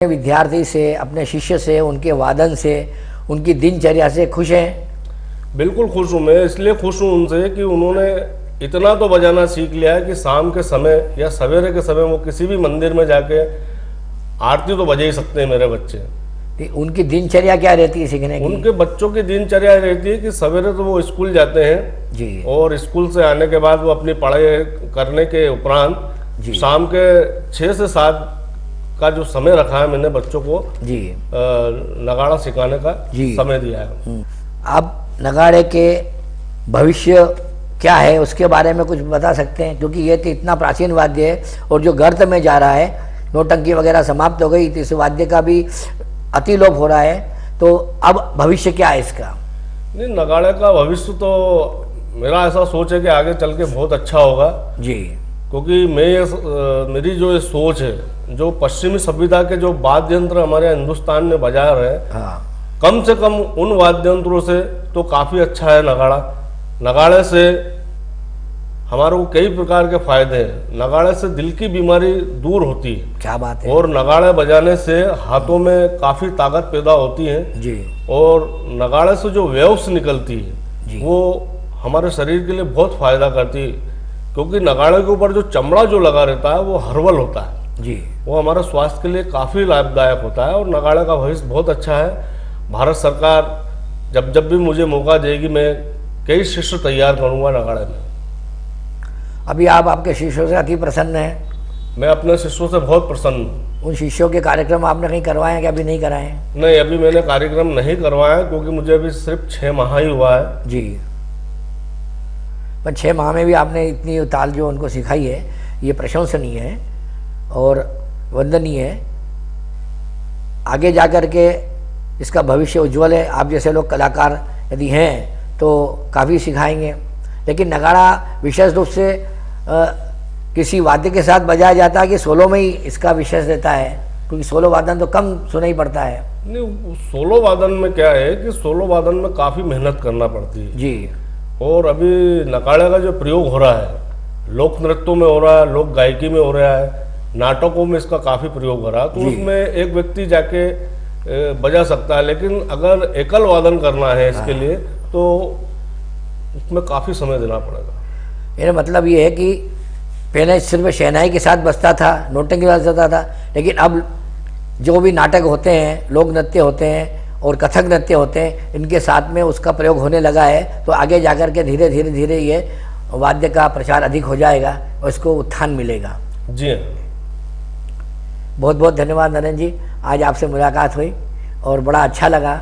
विद्यार्थी से, अपने शिष्य से, उनके वादन से, उनकी दिनचर्या से खुश हैं? बिल्कुल खुश हूँ। मैं इसलिए खुश हूँ उनसे कि उन्होंने इतना तो बजाना सीख लिया है कि शाम के समय या सवेरे के समय वो किसी भी मंदिर में जाके आरती तो बजा ही सकते हैं मेरे बच्चे। उनकी दिनचर्या क्या रहती है सीखने की? उनके बच्चों की दिनचर्या रहती है कि सवेरे तो वो स्कूल जाते हैं जी, और स्कूल से आने के बाद वो अपनी पढ़ाई करने के उपरांत शाम के 6 से 7 का जो समय रखा है मैंने बच्चों को जी नगाड़ा सिखाने का समय दिया है। आप नगाड़े के भविष्य क्या है उसके बारे में कुछ बता सकते हैं? क्योंकि ये तो इतना प्राचीन वाद्य है और जो गर्त में जा रहा है, नौटंकी वगैरह समाप्त हो गई तो इस वाद्य का भी अतिलोप हो रहा है, तो अब भविष्य क्या है इसका? नहीं, नगाड़े का भविष्य तो मेरा ऐसा सोच है कि आगे चल के बहुत अच्छा होगा जी। क्योंकि मेरी जो ये सोच है, जो पश्चिमी सभ्यता के जो वाद्य यंत्र हमारे हिंदुस्तान में बजा रहे हैं, हाँ, कम से कम उन वाद्य यंत्रों से तो काफ़ी अच्छा है नगाड़ा। नगाड़े से हमारे को कई प्रकार के फायदे हैं। नगाड़े से दिल की बीमारी दूर होती है। क्या बात है। और नगाड़े बजाने से हाथों में काफ़ी ताकत पैदा होती है जी। और नगाड़े से जो वेव्स निकलती जी। है वो हमारे शरीर के लिए बहुत फायदा करती है, क्योंकि नगाड़े के ऊपर जो चमड़ा जो लगा रहता है वो हर्बल होता है जी। वो हमारे स्वास्थ्य के लिए काफ़ी लाभदायक होता है और नगाड़े का भविष्य बहुत अच्छा है। भारत सरकार जब जब भी मुझे मौका देगी मैं कई शिष्य तैयार करूंगा नगाड़े में। अभी आप आपके शिष्यों से अति प्रसन्न हैं? मैं अपने शिष्यों से बहुत प्रसन्न हूँ। उन शिष्यों के कार्यक्रम आपने कहीं करवाए हैं कि अभी नहीं कराए हैं? नहीं, अभी मैंने कार्यक्रम नहीं करवाया क्योंकि मुझे अभी सिर्फ 6 माह ही हुआ है। जी। पर 6 माह में भी आपने इतनी ताल जो उनको सिखाई है, ये प्रशंसनीय है और वंदनीय है। आगे जा कर के इसका भविष्य उज्ज्वल है। आप जैसे लोग कलाकार यदि हैं तो काफ़ी सिखाएंगे। लेकिन नगाड़ा विशेष रूप से किसी वाद्य के साथ बजाया जाता है कि सोलो में ही इसका विशेष रहता है? क्योंकि सोलो वादन तो कम सुनाई पड़ता है। नहीं, सोलो वादन में क्या है कि सोलो वादन में काफ़ी मेहनत करना पड़ती है जी। और अभी नगाड़े का जो प्रयोग हो रहा है लोक नृत्यों में हो रहा है, लोक गायकी में हो रहा है, नाटकों में इसका काफ़ी प्रयोग हो रहा है, तो उसमें एक व्यक्ति जाके बजा सकता है। लेकिन अगर एकल वादन करना है इसके लिए तो उसमें काफ़ी समय देना पड़ेगा। मेरा मतलब ये है कि पहले सिर्फ शहनाई के साथ बजता था, नौटंकी के साथ बजता था, लेकिन अब जो भी नाटक होते हैं, लोक नृत्य होते हैं और कथक नृत्य होते हैं, इनके साथ में उसका प्रयोग होने लगा है। तो आगे जाकर के धीरे धीरे धीरे ये वाद्य का प्रचार अधिक हो जाएगा और इसको उत्थान मिलेगा। जी हाँ। बहुत बहुत धन्यवाद नरेंद्र जी, आज आपसे मुलाकात हुई और बड़ा अच्छा लगा।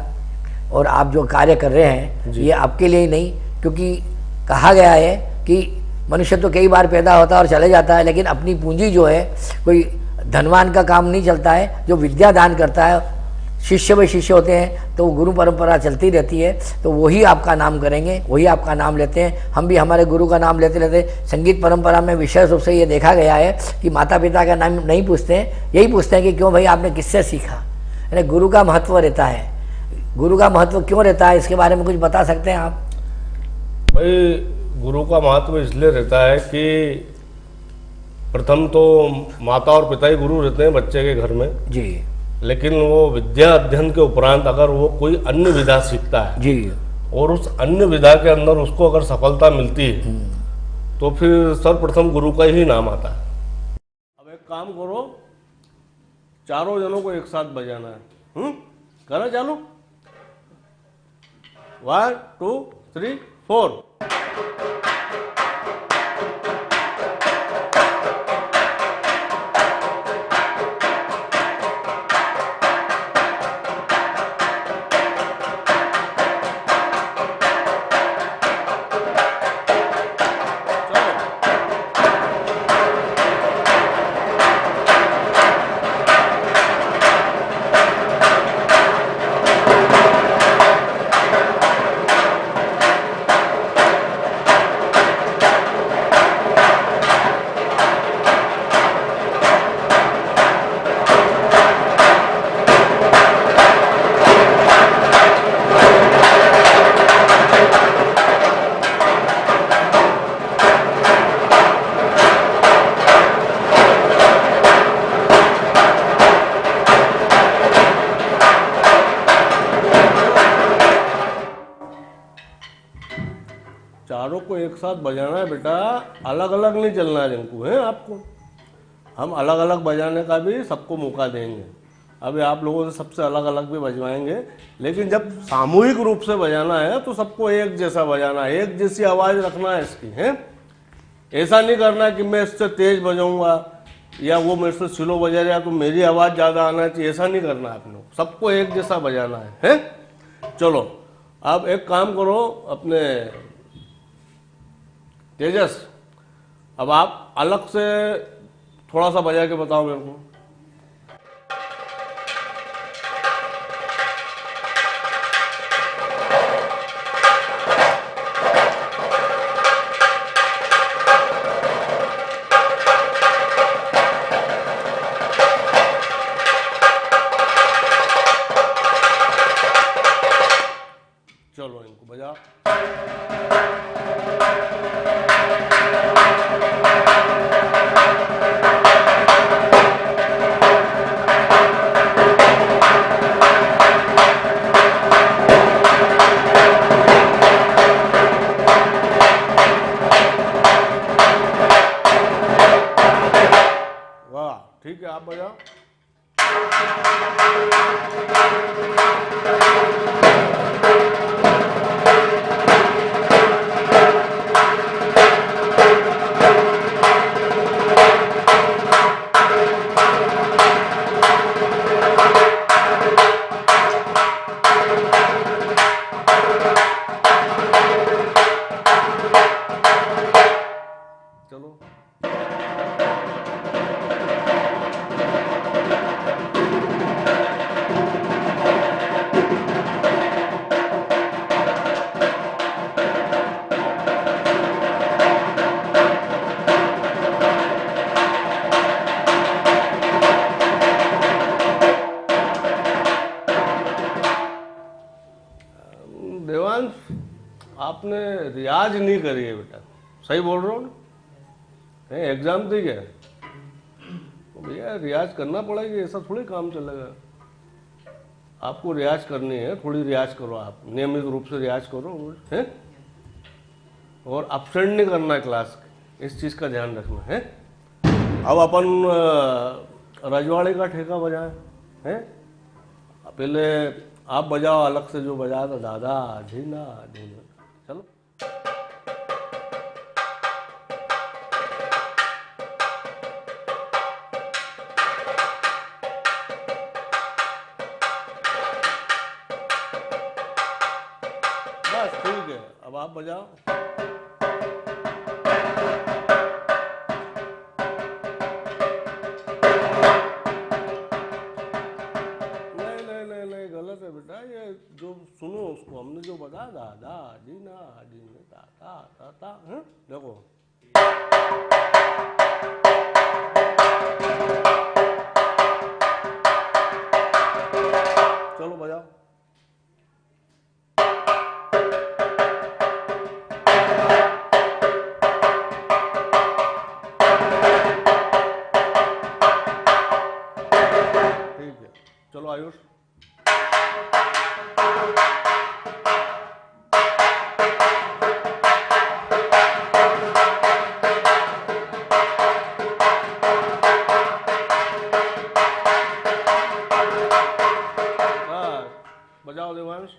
और आप जो कार्य कर रहे हैं ये आपके लिए ही नहीं, क्योंकि कहा गया है कि मनुष्य तो कई बार पैदा होता है और चले जाता है, लेकिन अपनी पूंजी जो है, कोई धनवान का काम नहीं चलता है, जो विद्या दान करता है, शिष्य व शिष्य होते हैं तो गुरु परंपरा चलती रहती है, तो वही आपका नाम करेंगे, वही आपका नाम लेते हैं। हम भी हमारे गुरु का नाम लेते लेते संगीत परंपरा में विशेष रूप से ये देखा गया है कि माता पिता का नाम नहीं पूछते हैं, यही पूछते हैं कि क्यों भाई आपने किससे सीखा। यानी गुरु का महत्व रहता है। गुरु का महत्व क्यों रहता है, इसके बारे में कुछ बता सकते हैं आप? भाई, गुरु का महत्व इसलिए रहता है कि प्रथम तो माता और पिता ही गुरु रहते हैं बच्चे के घर में जी। लेकिन वो विद्या अध्ययन के उपरांत अगर वो कोई अन्य विधा सीखता है जी और उस अन्य विधा के अंदर उसको अगर सफलता मिलती है तो फिर सर्वप्रथम गुरु का ही नाम आता है। अब एक काम करो, चारों जनों को एक साथ बजाना है। करो चालू। 1 2 3 4। को एक साथ बजाना है बेटा, अलग अलग नहीं चलना है रिंकू, है आपको। हम अलग अलग बजाने का भी सबको मौका देंगे। अभी आप लोगों से सबसे अलग अलग भी बजवाएंगे, लेकिन जब सामूहिक रूप से बजाना है तो सबको एक जैसा बजाना है, एक जैसी आवाज़ रखना है इसकी, है। ऐसा नहीं करना है कि मैं इससे तेज बजाऊंगा या वो मेरे से स्लो बजा रहा तो मेरी आवाज़ ज़्यादा आना चाहिए, ऐसा नहीं करना है आप लोग, सबको एक जैसा बजाना है। चलो आप एक काम करो अपने तेजस, अब आप अलग से थोड़ा सा बजा के बताओ मेरे को। चलो इनको बजा। वाह, ठीक है, आप बजाओ। चलो देवांश, आपने रियाज नहीं करी है बेटा, सही बोल रहा हूँ ना? एग्जाम दी क्या? तो भैया रियाज करना पड़ेगा, ऐसा थोड़ी काम चलेगा। आपको रियाज करनी है, थोड़ी रियाज करो, आप नियमित रूप से रियाज करो, हैं? और अपसेंट नहीं करना है क्लास, इस चीज़ का ध्यान रखना है। अब अपन रजवाड़े का ठेका बजाएं, हैं? पहले आप बजाओ अलग से, जो बजा था दादा धीना धीना। चलो बस ठीक है, अब आप बजाओ। नहीं, गलत है बेटा, ये जो सुनो उसको, हमने जो बता दादा दीना दीना ता ता ता, हैं? देखो चलो बजाओ। ठीक है, चलो आयुष। बजाओ देवांश।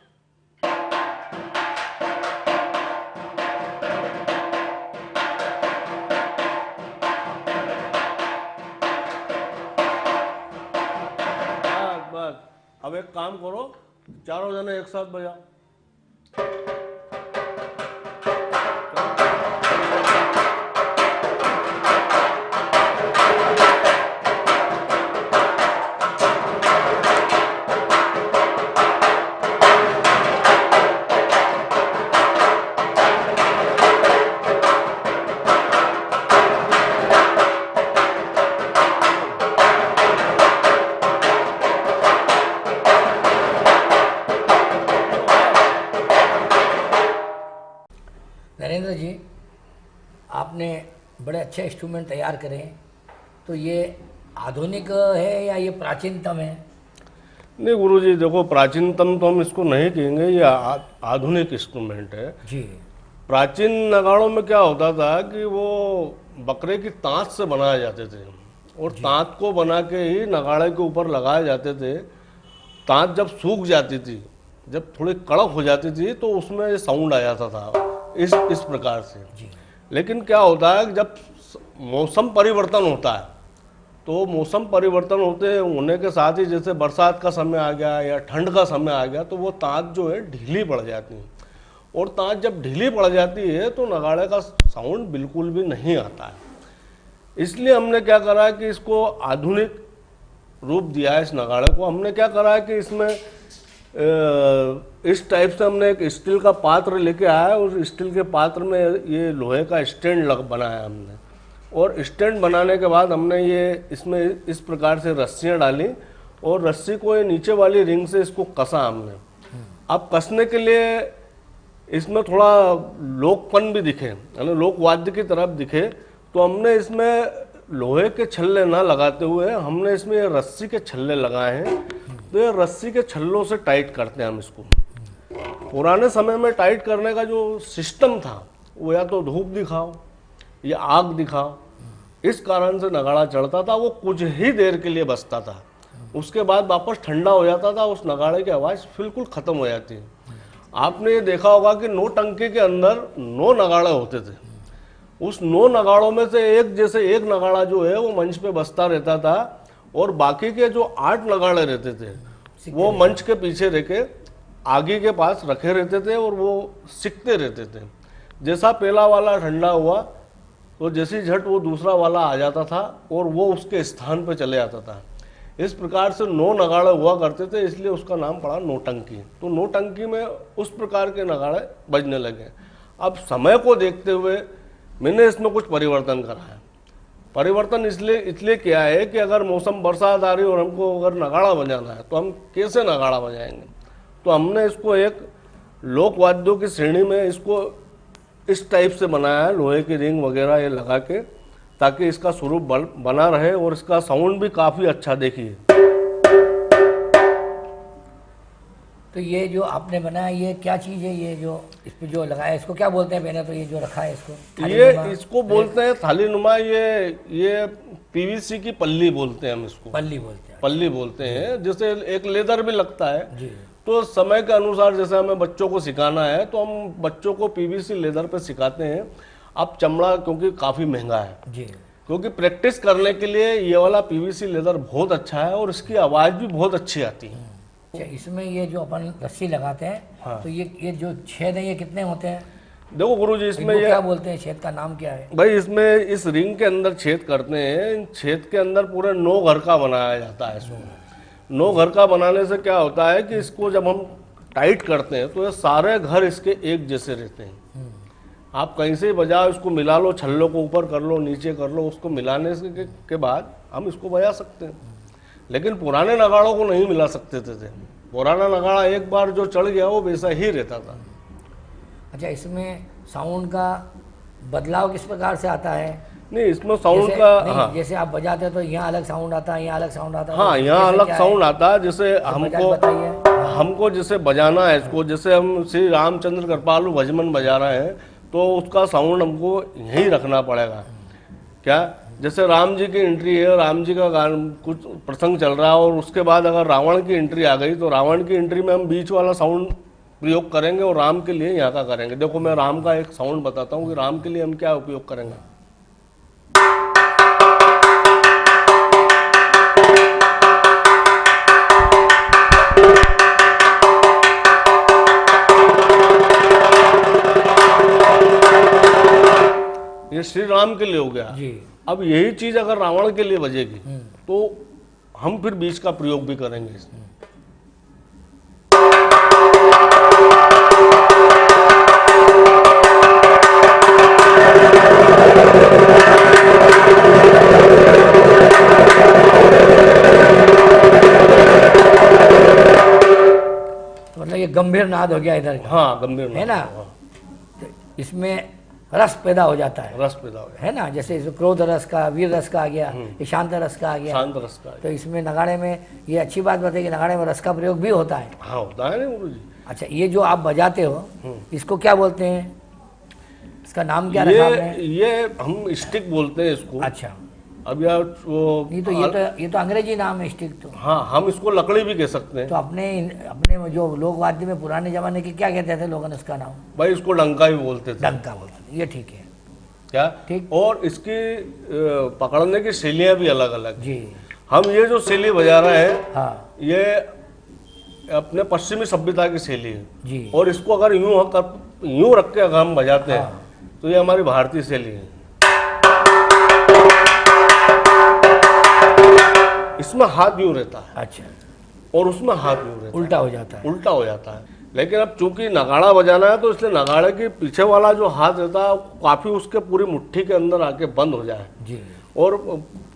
बस अब एक काम करो, चारों जने एक साथ बजाओ। नरेंद्र जी, आपने बड़े अच्छे इंस्ट्रूमेंट तैयार करे हैं, तो ये आधुनिक है या ये प्राचीनतम है? नहीं गुरुजी, देखो प्राचीनतम तो हम इसको नहीं कहेंगे, ये आधुनिक इंस्ट्रूमेंट है। जी। प्राचीन नगाड़ों में क्या होता था कि वो बकरे की तांत से बनाए जाते थे और तांत को बना के ही नगाड़े के ऊपर लगाए जाते थे। तांत जब सूख जाती थी, जब थोड़ी कड़क हो जाती थी, तो उसमें साउंड आ जाता था इस प्रकार से। लेकिन क्या होता है कि जब मौसम परिवर्तन होता है, तो मौसम परिवर्तन होने के साथ ही जैसे बरसात का समय आ गया या ठंड का समय आ गया, तो वो तांत जो है ढीली पड़ जाती है और तांत जब ढीली पड़ जाती है तो नगाड़े का साउंड बिल्कुल भी नहीं आता है। इसलिए हमने क्या करा कि इसको आधुनिक रूप दिया है। इस नगाड़े को हमने क्या करा है कि इसमें इस टाइप से हमने एक स्टील का पात्र लेके आया और उस स्टील के पात्र में ये लोहे का स्टैंड बनाया हमने, और स्टैंड बनाने के बाद हमने ये इसमें इस प्रकार से रस्सियाँ डाली और रस्सी को ये नीचे वाली रिंग से इसको कसा हमने। अब कसने के लिए इसमें थोड़ा लोकपन भी दिखे, यानी लोक वाद्य की तरफ दिखे, तो हमने इसमें लोहे के छल्ले ना लगाते हुए हमने इसमें ये रस्सी के छल्ले लगाए हैं। तो ये रस्सी के छल्लों से टाइट करते हैं हम इसको। पुराने समय में टाइट करने का जो सिस्टम था वो या तो धूप दिखाओ या आग दिखाओ, इस कारण से नगाड़ा चढ़ता था। वो कुछ ही देर के लिए बजता था, उसके बाद वापस ठंडा हो जाता था, उस नगाड़े की आवाज़ बिल्कुल ख़त्म हो जाती है। आपने ये देखा होगा कि 9 टंकी के अंदर 9 नगाड़े होते थे। उस 9 नगाड़ों में से एक नगाड़ा जो है वो मंच पे बजता रहता था और बाकी के जो 8 नगाड़े रहते थे वो मंच के पीछे रह के आगे के पास रखे रहते थे और वो सिकते रहते थे। जैसा पहला वाला ठंडा हुआ तो जैसी झट वो दूसरा वाला आ जाता था और वो उसके स्थान पर चले आता था। इस प्रकार से 9 नगाड़े हुआ करते थे, इसलिए उसका नाम पड़ा नौटंकी। तो नौटंकी में उस प्रकार के नगाड़े बजने लगे। अब समय को देखते हुए मैंने इसमें कुछ परिवर्तन करा है। परिवर्तन इसलिए किया है कि अगर मौसम बरसात आ रही और हमको अगर नगाड़ा बजाना है तो हम कैसे नगाड़ा बजाएंगे। तो हमने इसको एक लोक वाद्यों की श्रेणी में इसको इस टाइप से बनाया है, लोहे की रिंग वगैरह ये लगा के, ताकि इसका स्वरूप बना रहे और इसका साउंड भी काफ़ी अच्छा। देखिए तो ये जो आपने बनाया ये क्या चीज़ है, ये जो इस पे जो लगाया इसको क्या बोलते हैं? मैंने तो ये जो रखा है इसको बोलते हैं थाली नुमा। ये पीवीसी की पल्ली बोलते हैं हम इसको। पल्ली बोलते हैं। जैसे एक लेदर भी लगता है जी। तो समय के अनुसार जैसे हमें बच्चों को सिखाना है तो हम बच्चों को पीवीसी लेदर पे सिखाते हैं। अब चमड़ा क्योंकि काफ़ी महंगा है जी, क्योंकि प्रैक्टिस करने के लिए ये वाला पीवीसी लेदर बहुत अच्छा है और इसकी आवाज़ भी बहुत अच्छी आती है। अच्छा, इसमें ये जो अपन रस्सी लगाते हैं हाँ। तो ये जो छेद है ये कितने होते हैं? देखो गुरुजी, इसमें ये क्या बोलते हैं, छेद का नाम क्या है भाई? इसमें इस रिंग के अंदर छेद करते हैं। इन छेद के अंदर पूरे 9 घर का बनाया जाता है। इसमें 9 घर का बनाने से क्या होता है कि इसको जब हम टाइट करते हैं तो ये सारे घर इसके एक जैसे रहते हैं। आप कहीं से बजाओ, इसको मिला लो, छल्लों को ऊपर कर लो, नीचे कर लो, उसको मिलाने के बाद हम इसको बजा सकते हैं। लेकिन पुराने नगाड़ों को नहीं मिला सकते थे। पुराना नगाड़ा एक बार जो चढ़ गया वो वैसा ही रहता था। अच्छा, इसमें साउंड का बदलाव किस प्रकार से आता है? नहीं, इसमें साउंड का हाँ, जैसे आप बजाते हो तो यहाँ अलग साउंड आता है, यहाँ अलग साउंड आता है। हाँ, यहाँ अलग साउंड आता है। जैसे हमको जैसे बजाना है इसको, जैसे हम श्री रामचंद्र कृपालु भजमन बजा रहे हैं तो उसका साउंड हमको यहीं रखना पड़ेगा। क्या, जैसे राम जी की एंट्री है, राम जी का कुछ प्रसंग चल रहा है और उसके बाद अगर रावण की एंट्री आ गई तो रावण की एंट्री में हम बीच वाला साउंड प्रयोग करेंगे और राम के लिए यहाँ का करेंगे। देखो मैं राम का एक साउंड बताता हूँ कि राम के लिए हम क्या उपयोग करेंगे। ये श्री राम के लिए हो गया जी। अब यही चीज अगर रावण के लिए बजेगी तो हम फिर बीच का प्रयोग भी करेंगे इसमें। मतलब ये गंभीर नाद हो गया इधर का। हाँ, गंभीर है ना। तो इसमें रस पैदा हो जाता है। रस पैदा हो गया है ना। जैसे क्रोध रस का, वीर रस का आ गया, ये शांत रस का आ गया। शांत रस का। तो इसमें नगाड़े में ये अच्छी बात बताइए कि नगाड़े में रस का प्रयोग भी होता है। हाँ, होता है ना गुरु जी। अच्छा, ये जो आप बजाते हो इसको क्या बोलते हैं? इसका नाम क्या रखा आपने? ये हम स्टिक बोलते हैं इसको। अच्छा, अब यार वो नहीं तो ये तो अंग्रेजी नाम है स्टिक तो। हाँ, हम इसको लकड़ी भी कह सकते हैं। तो अपने जो लोकवाद्य में पुराने जमाने के क्या कहते थे लोगों ने उसका नाम? भाई इसको डंका भी बोलते थे। डंका बोलते थे, ये ठीक है। क्या? ठीक। और इसकी पकड़ने की शैलियाँ भी अलग अलग। जी हम ये जो शैली बजा रहे हैं, हाँ ये अपने पश्चिमी सभ्यता की शैली है। जी और इसको अगर यूं रख के अगर हम बजाते हैं हाँ। तो ये हमारी भारतीय शैली है। इसमें हाथ यूं रहता है अच्छा, और उसमें हाथ यूं रहता उल्टा हो जाता है, है। उल्टा हो जाता है। लेकिन अब चूंकि नगाड़ा बजाना है तो इसलिए नगाड़े के पीछे वाला जो हाथ रहता है काफी उसके पूरी मुट्ठी के अंदर आके बंद हो जाए। जी और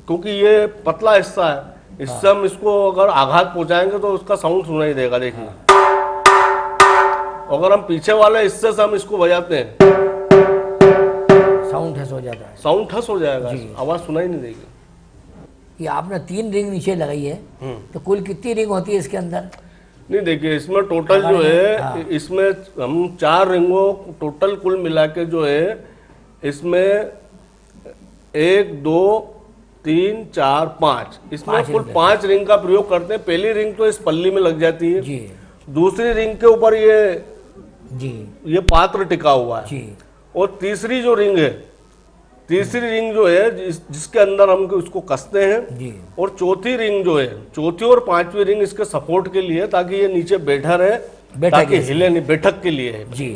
क्योंकि ये पतला हिस्सा है, इससे हम इसको अगर आघात पहुंचाएंगे तो उसका साउंड सुनाई देगा। देखिए, अगर हम पीछे वाले हिस्से से हम इसको बजाते हैं, साउंड ठस हो जाता है। साउंड ठस हो जाएगा, जी। आवाज सुनाई नहीं देगी। ये आपने 3 रिंग नीचे लगाई है, तो कुल कितनी रिंग होती है इसके अंदर? नहीं देखिए, इसमें टोटल जो है, हाँ। इसमें हम 4 रिंगों टोटल कुल मिला के जो है, इसमें 1 2 3 4 5, इसमें 5 कुल रिंग 5 रिंग का प्रयोग करते हैं। पहली रिंग तो इस पल्ली में लग जाती है। जी दूसरी रिंग के ऊपर जी ये पात्र टिका हुआ है। जी और तीसरी जो रिंग है, तीसरी रिंग जो है जिसके अंदर हम उसको कसते हैं। जी और चौथी रिंग जो है, चौथी और पांचवी रिंग इसके सपोर्ट के लिए, ताकि ये नीचे बैठा रहे, बैठक ताकि है। हिले नहीं, बैठक के लिए है। जी